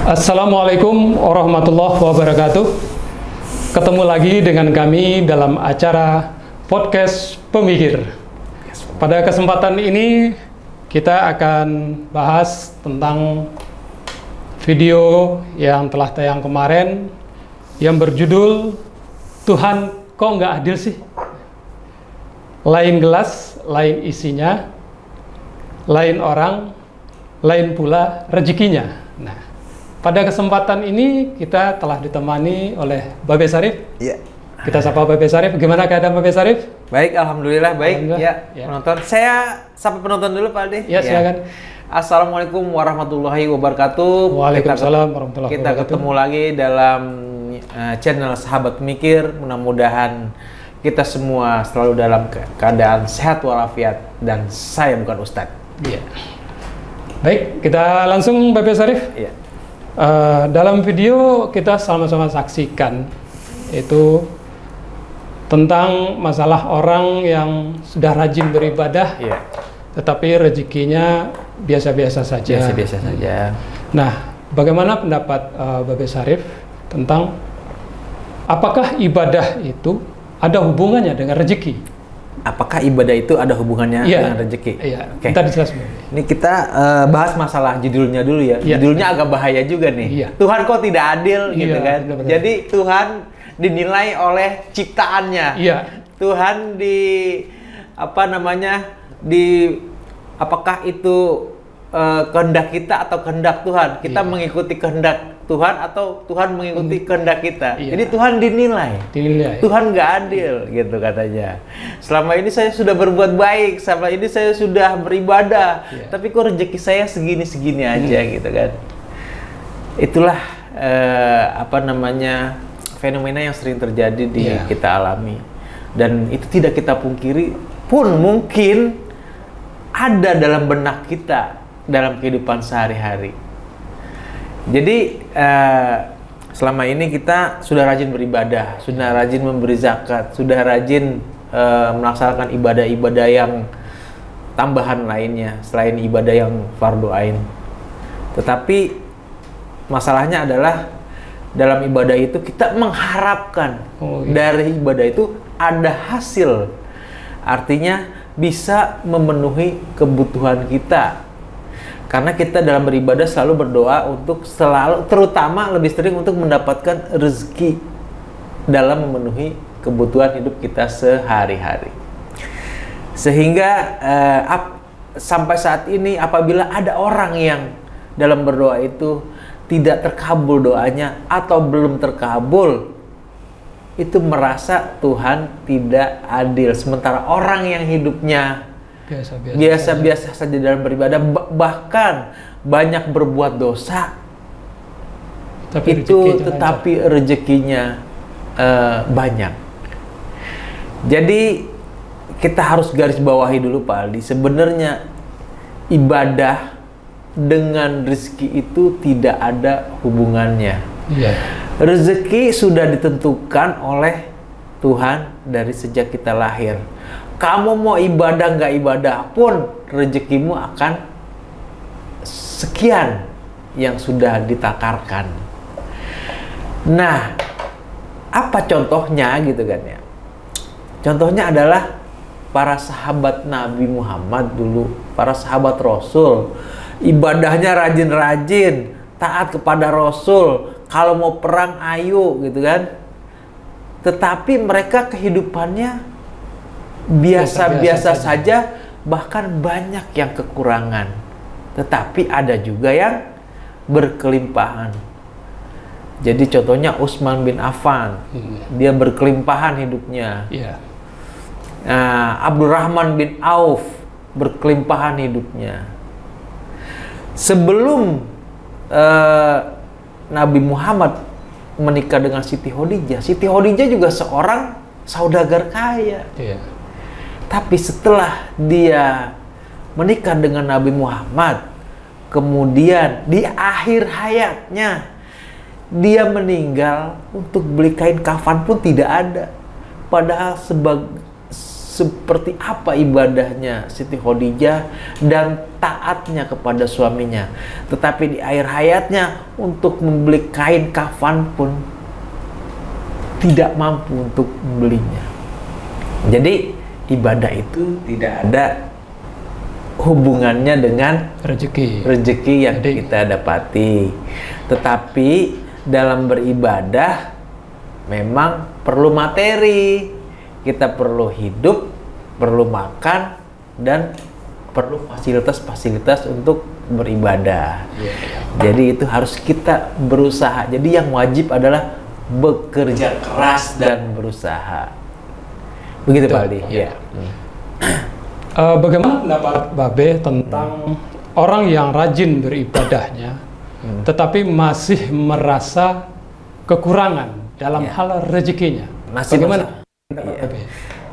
Assalamualaikum warahmatullahi wabarakatuh. Ketemu lagi dengan kami dalam acara podcast Pemikir. Pada kesempatan ini kita akan bahas tentang video yang telah tayang kemarin yang berjudul Tuhan kok nggak adil sih? Lain gelas, lain isinya, lain orang, lain pula rezekinya. Nah, pada kesempatan ini kita telah ditemani oleh Babe Sarif. Iya. Kita sapa Babe Sarif. Gimana keadaan Babe Sarif? Baik, alhamdulillah baik. Alhamdulillah. Ya, penonton. Saya sapa penonton dulu, Pak Aldi. Ya, silakan. Assalamualaikum warahmatullahi wabarakatuh. Waalaikumsalam warahmatullahi Kita wabarakatuh. ketemu lagi dalam channel Sahabat Mikir. Mudah-mudahan kita semua selalu dalam keadaan sehat walafiat dan saya bukan Ustadz. Iya. Baik, kita langsung Babe Sarif. Iya. Dalam video kita sama-sama saksikan itu tentang masalah orang yang sudah rajin beribadah, Iya. tetapi rezekinya biasa-biasa saja. Biasa-biasa saja. Nah, bagaimana pendapat Babe Sarif tentang apakah ibadah itu ada hubungannya dengan rezeki? Apakah ibadah itu ada hubungannya dengan rezeki? Iya, Oke. kita dijelaskan. Ini kita bahas masalah judulnya dulu ya. Iya. Judulnya agak bahaya juga nih. Iya. Tuhan kok tidak adil gitu Iya, kan. benar-benar. Jadi Tuhan dinilai oleh ciptaannya. Iya. Tuhan apakah itu kehendak kita atau kehendak Tuhan? Kita Iya. mengikuti kehendak Tuhan atau Tuhan mengikuti kehendak kita? Iya. Jadi Tuhan dinilai. Tuhan nggak adil gitu katanya. Selama ini saya sudah berbuat baik, selama ini saya sudah beribadah, Iya. tapi kok rezeki saya segini-segini aja gitu kan. Itulah fenomena yang sering terjadi di Iya. kita alami. Dan itu tidak kita pungkiri pun mungkin ada dalam benak kita dalam kehidupan sehari-hari. Jadi selama ini kita sudah rajin beribadah, sudah rajin memberi zakat, sudah rajin melaksanakan ibadah-ibadah yang tambahan lainnya selain ibadah yang fardu ain. Tetapi masalahnya adalah dalam ibadah itu kita mengharapkan dari ibadah itu ada hasil. Artinya bisa memenuhi kebutuhan kita. Karena kita dalam beribadah selalu berdoa untuk terutama lebih sering untuk mendapatkan rezeki dalam memenuhi kebutuhan hidup kita sehari-hari. Sehingga sampai saat ini apabila ada orang yang dalam berdoa itu tidak terkabul doanya atau belum terkabul, itu merasa Tuhan tidak adil. Sementara orang yang hidupnya biasa-biasa saja dalam beribadah, bahkan banyak berbuat dosa, tetapi rezekinya banyak. Jadi kita harus garis bawahi dulu Pak Aldi, sebenarnya ibadah dengan rezeki itu tidak ada hubungannya. Iya. Rezeki sudah ditentukan oleh Tuhan dari sejak kita lahir. Kamu mau ibadah nggak ibadah pun rezekimu akan sekian yang sudah ditakarkan. Nah, apa contohnya gitu kan ya? Contohnya adalah para sahabat Nabi Muhammad dulu, para sahabat Rasul, ibadahnya rajin-rajin, taat kepada Rasul, kalau mau perang ayo gitu kan. Tetapi mereka kehidupannya biasa-biasa saja, bahkan banyak yang kekurangan. Tetapi ada juga yang berkelimpahan. Jadi contohnya Utsman bin Affan, dia berkelimpahan hidupnya. Iya. Abdurrahman bin Auf berkelimpahan hidupnya. Sebelum Nabi Muhammad menikah dengan Siti Khadijah juga seorang saudagar kaya. Iya. Tapi setelah dia menikah dengan Nabi Muhammad, kemudian di akhir hayatnya dia meninggal, untuk beli kain kafan pun tidak ada. Padahal seperti apa ibadahnya Siti Khadijah dan taatnya kepada suaminya. Tetapi di akhir hayatnya untuk membeli kain kafan pun tidak mampu untuk membelinya. Jadi ibadah itu tidak ada hubungannya dengan rezeki yang kita dapati. Tetapi dalam beribadah memang perlu materi. Kita perlu hidup, perlu makan, dan perlu fasilitas-fasilitas untuk beribadah. Jadi itu harus kita berusaha. Jadi yang wajib adalah bekerja keras dan berusaha. Begitu Pak Aldi. Ya. Bagaimana pendapat Babe tentang orang yang rajin beribadahnya, tetapi masih merasa kekurangan dalam hal rezekinya? Bagaimana? Iya.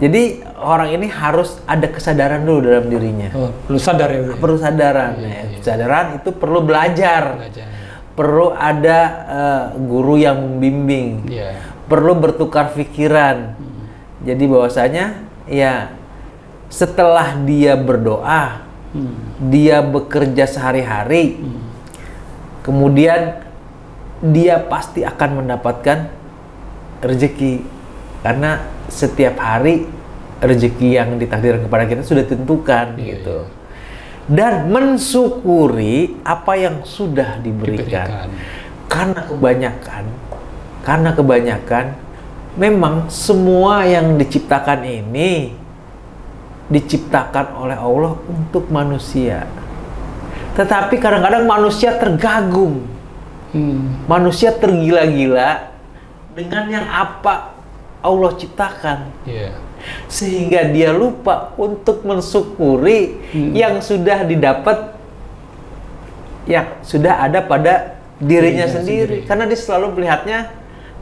Jadi orang ini harus ada kesadaran dulu dalam dirinya. Perlu sadar ya. Perlu sadaran. Kesadaran itu perlu belajar. Perlu ada guru yang membimbing. Perlu bertukar pikiran. Jadi bahwasanya ya setelah dia berdoa, dia bekerja sehari-hari, kemudian dia pasti akan mendapatkan rezeki. Karena setiap hari rezeki yang ditakdirkan kepada kita sudah ditentukan gitu. Dan mensyukuri apa yang sudah diberikan. Karena kebanyakan memang semua yang diciptakan ini diciptakan oleh Allah untuk manusia. Tetapi kadang-kadang manusia tergagum. Manusia tergila-gila dengan yang apa Allah ciptakan, sehingga dia lupa untuk mensyukuri yang sudah didapat, yang sudah ada pada dirinya sendiri. Karena dia selalu melihatnya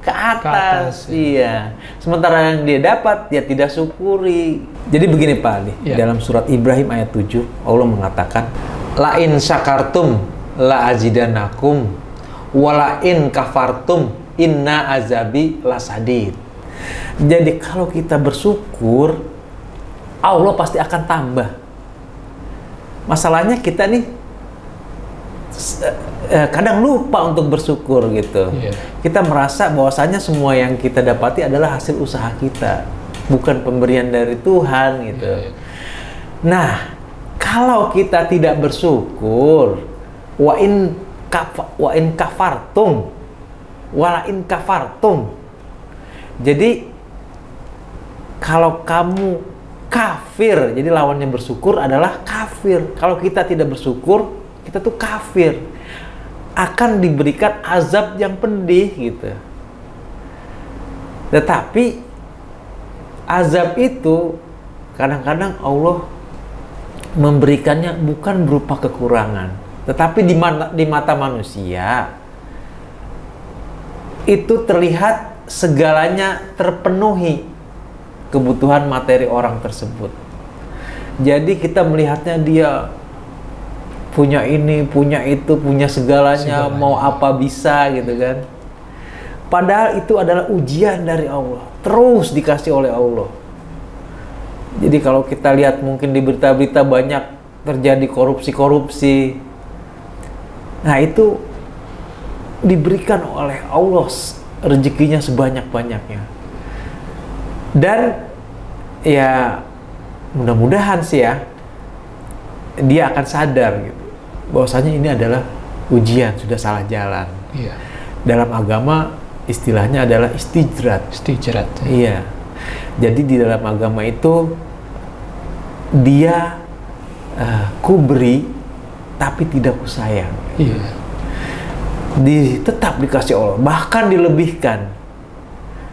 ke atas. Iya. Sementara yang dia dapat, dia tidak syukuri. Jadi begini Pak Ali, dalam surat Ibrahim ayat 7, Allah mengatakan, la in syakartum la azidanakum wa la in kafartum inna azabi lasadid. Jadi kalau kita bersyukur, Allah pasti akan tambah. Masalahnya kita nih kadang lupa untuk bersyukur gitu. Kita merasa bahwasanya semua yang kita dapati adalah hasil usaha kita, bukan pemberian dari Tuhan gitu. Nah, kalau kita tidak bersyukur, wa in kafartum wala in kafartum. Jadi kalau kamu kafir, jadi lawannya bersyukur adalah kafir. Kalau kita tidak bersyukur, kita tuh kafir. Akan diberikan azab yang pedih gitu. Tetapi azab itu kadang-kadang Allah memberikannya bukan berupa kekurangan, tetapi di mata manusia itu terlihat segalanya terpenuhi kebutuhan materi orang tersebut. Jadi kita melihatnya dia punya ini, punya itu, punya segalanya, mau apa bisa gitu kan. Padahal itu adalah ujian dari Allah, terus dikasih oleh Allah. Jadi kalau kita lihat mungkin di berita-berita banyak terjadi korupsi-korupsi. Nah itu diberikan oleh Allah rezekinya sebanyak-banyaknya. Dan ya mudah-mudahan sih ya dia akan sadar gitu bahwasanya ini adalah ujian, sudah salah jalan. Dalam agama istilahnya adalah istijrat. Iya. Jadi di dalam agama itu dia kuberi tapi tidak kusayang. Tetap dikasih Allah, bahkan dilebihkan,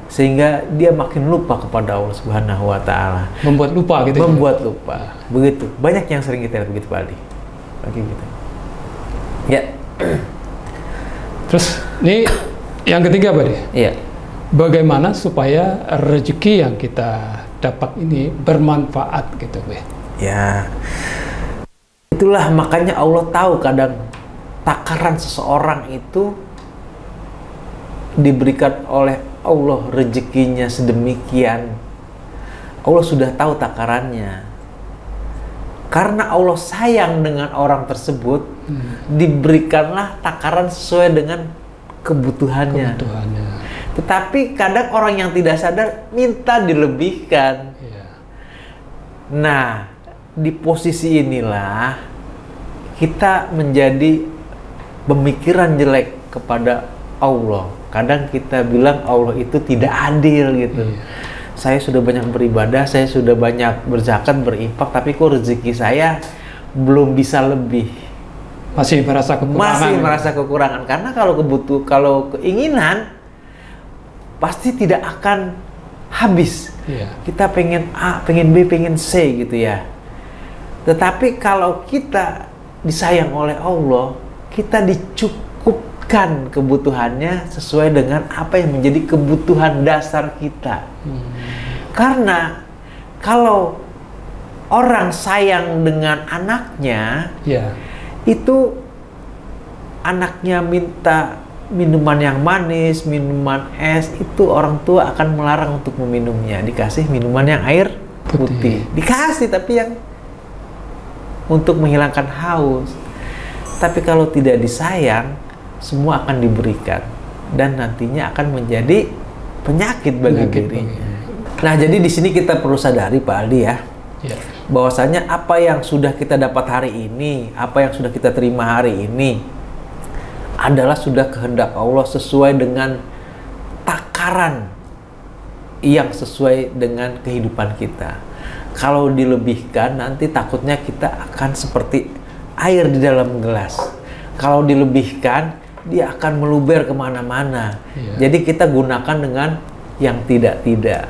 sehingga dia makin lupa kepada Allah Subhanahu wa Ta'ala. Membuat lupa gitu. Membuat lupa. Begitu. Banyak yang sering kita lihat begitu Pak Aldi. Oke gitu. Ya. Terus ini yang ketiga Pak Aldi. Iya. Bagaimana supaya rezeki yang kita dapat ini bermanfaat gitu, Be? Ya. Itulah makanya Allah tahu kadang takaran seseorang itu diberikan oleh Allah rezekinya sedemikian Allah sudah tahu takarannya. Karena Allah sayang dengan orang tersebut, diberikanlah takaran sesuai dengan kebutuhannya. Tetapi kadang orang yang tidak sadar minta dilebihkan. Nah, di posisi inilah kita menjadi pemikiran jelek kepada Allah. Kadang kita bilang Allah itu tidak adil gitu. Saya sudah banyak beribadah, saya sudah banyak berzakat, berinfak, tapi kok rezeki saya belum bisa lebih. Masih merasa kekurangan. Masih merasa kekurangan. Karena kalau keinginan pasti tidak akan habis. Kita pengen A, pengen B, pengen C gitu ya. Tetapi kalau kita disayang oleh Allah, kita dicukupkan kebutuhannya sesuai dengan apa yang menjadi kebutuhan dasar kita. Karena kalau orang sayang dengan anaknya, itu anaknya minta minuman yang manis, minuman es, itu orang tua akan melarang untuk meminumnya. Dikasih minuman yang air putih. Dikasih, tapi yang untuk menghilangkan haus. Tapi kalau tidak disayang, semua akan diberikan dan nantinya akan menjadi penyakit bagi dirinya. Nah, jadi di sini kita perlu sadari, Pak Aldi ya, bahwasanya apa yang sudah kita dapat hari ini, apa yang sudah kita terima hari ini adalah sudah kehendak Allah sesuai dengan takaran yang sesuai dengan kehidupan kita. Kalau dilebihkan, nanti takutnya kita akan seperti air di dalam gelas. Kalau dilebihkan, dia akan meluber kemana-mana. Jadi kita gunakan dengan yang tidak-tidak.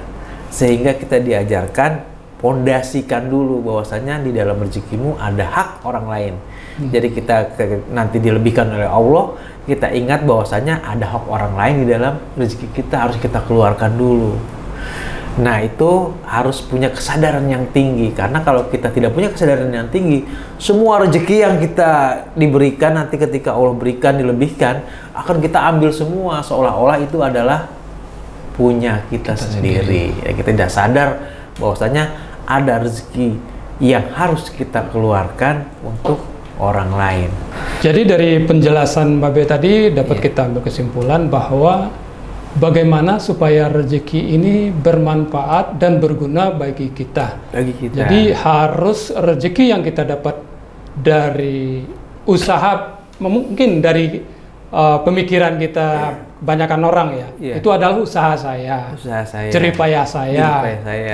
Sehingga kita diajarkan, pondasikan dulu bahwasanya di dalam rezekimu ada hak orang lain. Jadi kita nanti dilebihkan oleh Allah, kita ingat bahwasanya ada hak orang lain di dalam rezeki kita, harus kita keluarkan dulu. Nah, itu harus punya kesadaran yang tinggi, karena kalau kita tidak punya kesadaran yang tinggi, semua rezeki yang kita diberikan nanti ketika Allah berikan, dilebihkan, akan kita ambil semua seolah-olah itu adalah punya kita sendiri. Ya, kita tidak sadar bahwasanya ada rezeki yang harus kita keluarkan untuk orang lain. Jadi dari penjelasan Babe tadi dapat kita ambil kesimpulan bahwa bagaimana supaya rezeki ini bermanfaat dan berguna bagi kita. Jadi harus rezeki yang kita dapat dari usaha, mungkin dari pemikiran kita, kebanyakan orang ya, itu adalah usaha saya, jeripaya saya.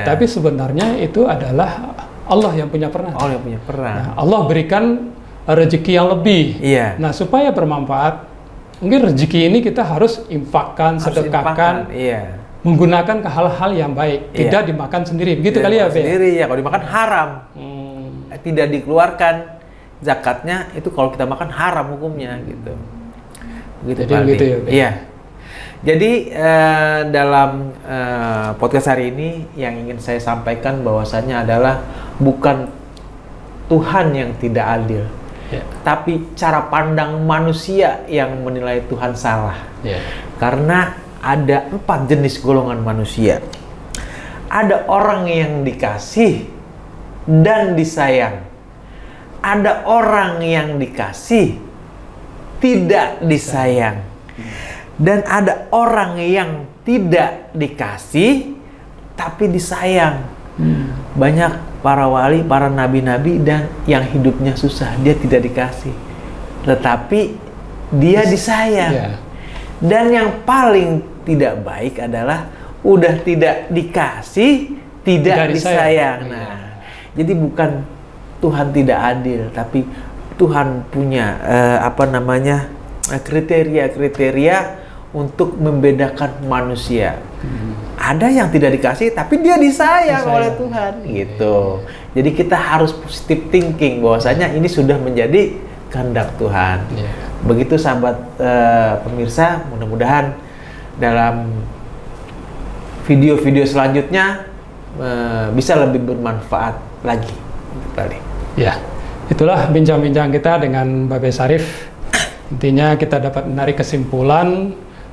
Tapi sebenarnya itu adalah Allah yang punya peran. Nah, Allah berikan rezeki yang lebih. Nah, supaya bermanfaat, mungkin rezeki ini kita harus infakkan, sedekahkan, menggunakan ke hal-hal yang baik, tidak dimakan sendiri. Begitu kali ya, Be? Sendiri ya, kalau dimakan haram. Tidak dikeluarkan zakatnya, itu kalau kita makan haram hukumnya gitu. Jadi begitu ya, Be? Iya. Jadi dalam podcast hari ini yang ingin saya sampaikan bahwasanya adalah bukan Tuhan yang tidak adil, tapi cara pandang manusia yang menilai Tuhan salah. Karena ada 4 jenis golongan manusia. Ada orang yang dikasih dan disayang. Ada orang yang dikasih tidak disayang. Dan ada orang yang tidak dikasih tapi disayang. Banyak para wali, para nabi-nabi dan yang hidupnya susah, dia tidak dikasih, tetapi dia disayang. Dan yang paling tidak baik adalah udah tidak dikasih, tidak disayang. Nah, jadi bukan Tuhan tidak adil, tapi Tuhan punya kriteria-kriteria untuk membedakan manusia. Ada yang tidak dikasih tapi dia disayang oleh Tuhan gitu. Jadi kita harus positive thinking bahwasanya ini sudah menjadi kehendak Tuhan. Begitu sahabat pemirsa, mudah-mudahan dalam video-video selanjutnya bisa lebih bermanfaat lagi. Ya, itulah bincang-bincang kita dengan Babe Sarif. Intinya kita dapat menarik kesimpulan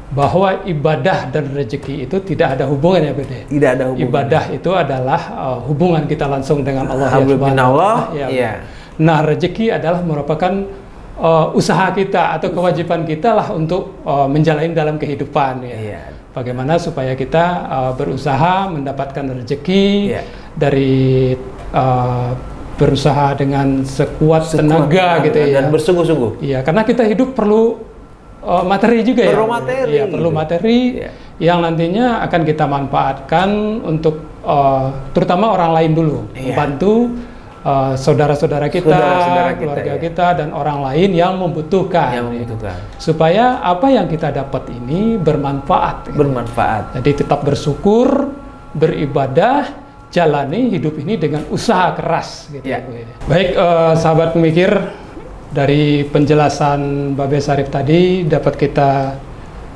bahwa ibadah dan rezeki itu tidak ada hubungannya, Bede. Tidak ada hubungan. Ibadah itu adalah hubungan kita langsung dengan Allah. Iya. Nah, rezeki adalah merupakan usaha kita atau kewajiban kita lah untuk menjalani dalam kehidupan. Ya. Iya. Bagaimana supaya kita berusaha mendapatkan rezeki dari berusaha dengan sekuat tenaga gitu ya. Dan bersungguh-sungguh. Iya, karena kita hidup perlu materi juga ya. Materi. Iya, perlu materi yang nantinya akan kita manfaatkan untuk terutama orang lain dulu, membantu saudara-saudara kita, keluarga kita, dan orang lain yang membutuhkan. Supaya apa yang kita dapat ini bermanfaat. Jadi tetap bersyukur, beribadah, jalani hidup ini dengan usaha keras. Gitu. Baik, sahabat pemikir, dari penjelasan Babe Syarif tadi dapat kita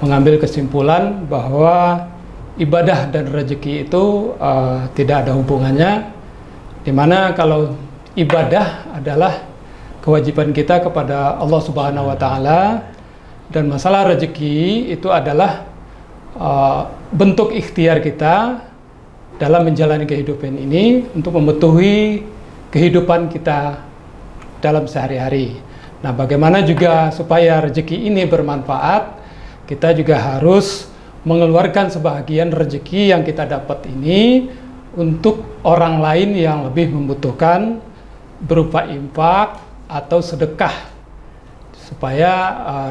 mengambil kesimpulan bahwa ibadah dan rezeki itu tidak ada hubungannya, dimana kalau ibadah adalah kewajiban kita kepada Allah Subhanahu wa Ta'ala, dan masalah rezeki itu adalah bentuk ikhtiar kita dalam menjalani kehidupan ini untuk memenuhi kehidupan kita dalam sehari-hari. Nah, bagaimana juga supaya rezeki ini bermanfaat, kita juga harus mengeluarkan sebahagian rezeki yang kita dapat ini untuk orang lain yang lebih membutuhkan, berupa infak atau sedekah, supaya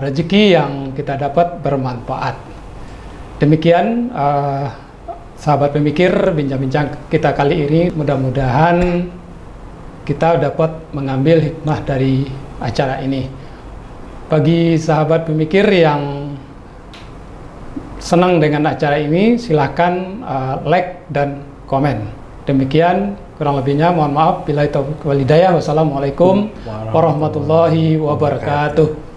rezeki yang kita dapat bermanfaat. Demikian sahabat pemikir, bincang-bincang kita kali ini, mudah-mudahan kita dapat mengambil hikmah dari acara ini. Bagi sahabat pemikir yang senang dengan acara ini, silakan like dan komen. Demikian kurang lebihnya, mohon maaf. Billahi taufiq wal hidayah. Wassalamualaikum warahmatullahi wabarakatuh.